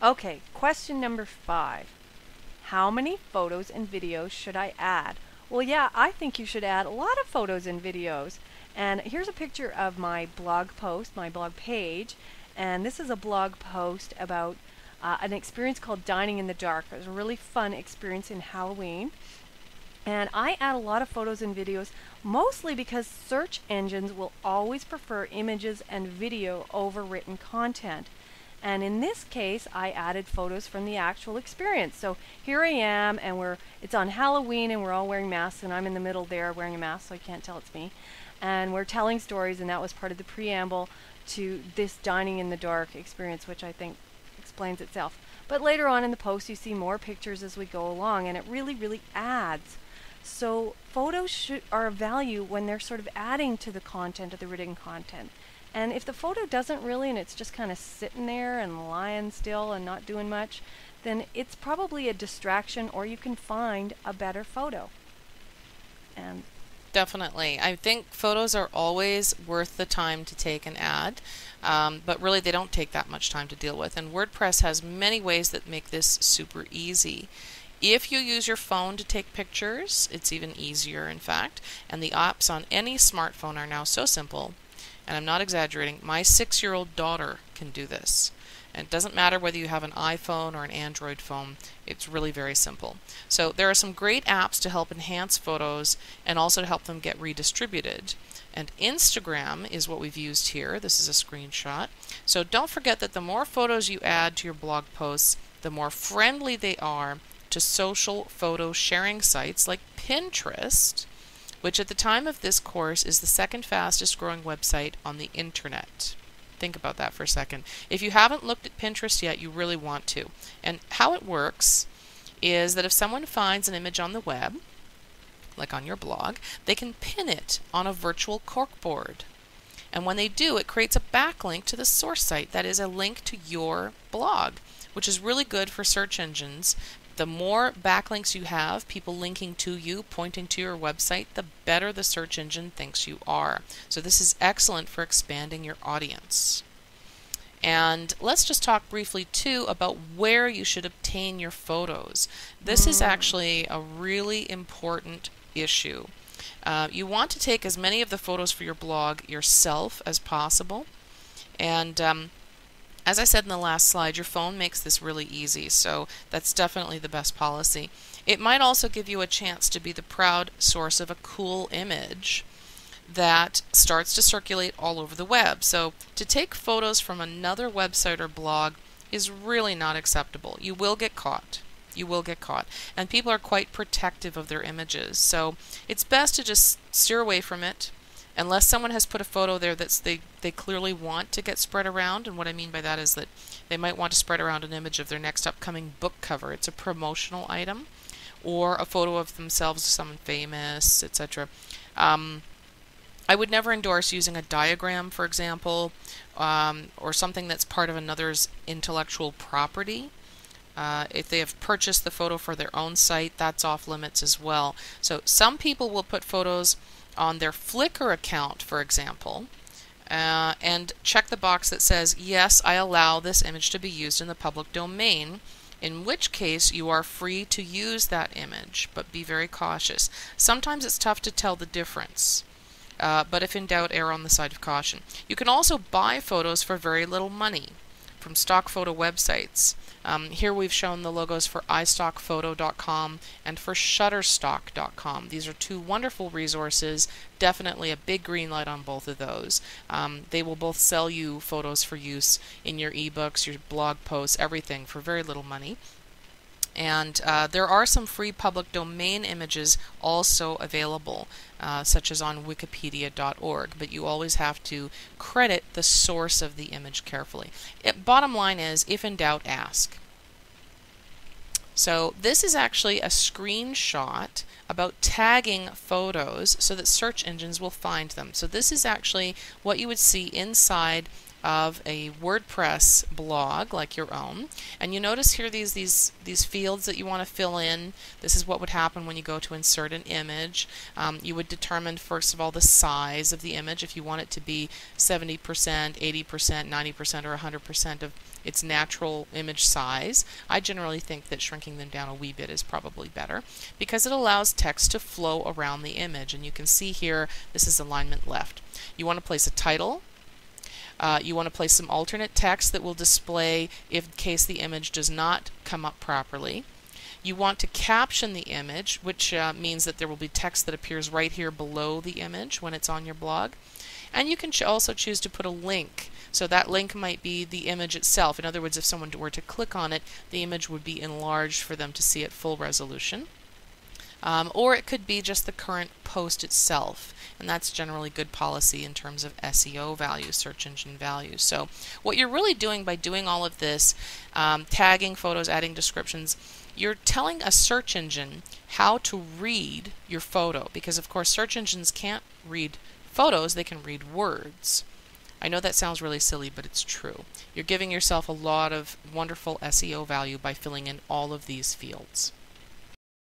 Okay, question number 5. How many photos and videos should I add? Well, yeah, I think you should add a lot of photos and videos. And here's a picture of my blog post, my blog page. And this is a blog post about an experience called Dining in the Dark. It was a really fun experience in Halloween. And I add a lot of photos and videos, mostly because search engines will always prefer images and video over written content. And in this case, I added photos from the actual experience. So here I am, and it's on Halloween, and we're all wearing masks, and I'm in the middle there wearing a mask, so I can't tell it's me. And we're telling stories, and that was part of the preamble to this Dining in the Dark experience, which I think explains itself. But later on in the post, you see more pictures as we go along, and it really, really adds. So photos are of value when they're sort of adding to the content of the written content. And if the photo doesn't really, and it's just kind of sitting there and lying still and not doing much, then it's probably a distraction, or you can find a better photo. And Definitely. I think photos are always worth the time to take and add, but really they don't take that much time to deal with. And WordPress has many ways that make this super easy. If you use your phone to take pictures, it's even easier, in fact. And the apps on any smartphone are now so simple. And I'm not exaggerating, my 6-year-old daughter can do this. And it doesn't matter whether you have an iPhone or an Android phone, it's really very simple. So there are some great apps to help enhance photos and also to help them get redistributed. And Instagram is what we've used here. This is a screenshot. So don't forget that the more photos you add to your blog posts, the more friendly they are to social photo sharing sites like Pinterest, which at the time of this course is the second fastest growing website on the internet. Think about that for a second. If you haven't looked at Pinterest yet, you really want to. And how it works is that if someone finds an image on the web, like on your blog, they can pin it on a virtual corkboard. And when they do, it creates a backlink to the source site, that is a link to your blog, which is really good for search engines. The more backlinks you have, people linking to you, pointing to your website, the better the search engine thinks you are. So this is excellent for expanding your audience. And let's just talk briefly too about where you should obtain your photos. This is actually a really important issue. You want to take as many of the photos for your blog yourself as possible. And as I said in the last slide, your phone makes this really easy, so that's definitely the best policy. It might also give you a chance to be the proud source of a cool image that starts to circulate all over the web. So to take photos from another website or blog is really not acceptable. You will get caught. You will get caught. And people are quite protective of their images. So it's best to just steer away from it. Unless someone has put a photo there that they clearly want to get spread around, and what I mean by that is that they might want to spread around an image of their next upcoming book cover. It's a promotional item, or a photo of themselves, someone famous, etc. I would never endorse using a diagram, for example, or something that's part of another's intellectual property. If they have purchased the photo for their own site, that's off limits as well. So some people will put photos on their Flickr account, for example, and check the box that says, yes, I allow this image to be used in the public domain, in which case you are free to use that image, but be very cautious. Sometimes it's tough to tell the difference, but if in doubt, err on the side of caution. You can also buy photos for very little money from stock photo websites. Here we've shown the logos for iStockPhoto.com and for Shutterstock.com. These are two wonderful resources, definitely a big green light on both of those. They will both sell you photos for use in your ebooks, your blog posts, everything for very little money. And there are some free public domain images also available, such as on wikipedia.org, but you always have to credit the source of the image carefully. Bottom line is, if in doubt, ask. So this is actually a screenshot about tagging photos so that search engines will find them. So this is actually what you would see inside of a WordPress blog like your own, and you notice here these fields that you want to fill in. This is what would happen when you go to insert an image. You would determine first of all the size of the image, if you want it to be 70%, 80%, 90%, or 100% its natural image size. I generally think that shrinking them down a wee bit is probably better because it allows text to flow around the image. And you can see here, this is alignment left. You want to place a title. You want to place some alternate text that will display in case the image does not come up properly. You want to caption the image, which means that there will be text that appears right here below the image when it's on your blog. And you can also choose to put a link. So that link might be the image itself. In other words, if someone were to click on it, the image would be enlarged for them to see at full resolution. Or it could be just the current post itself, and that's generally good policy in terms of SEO values, search engine values. So what you're really doing by doing all of this, tagging photos, adding descriptions, you're telling a search engine how to read your photo, because of course search engines can't read photos, they can read words. I know that sounds really silly, but it's true. You're giving yourself a lot of wonderful SEO value by filling in all of these fields.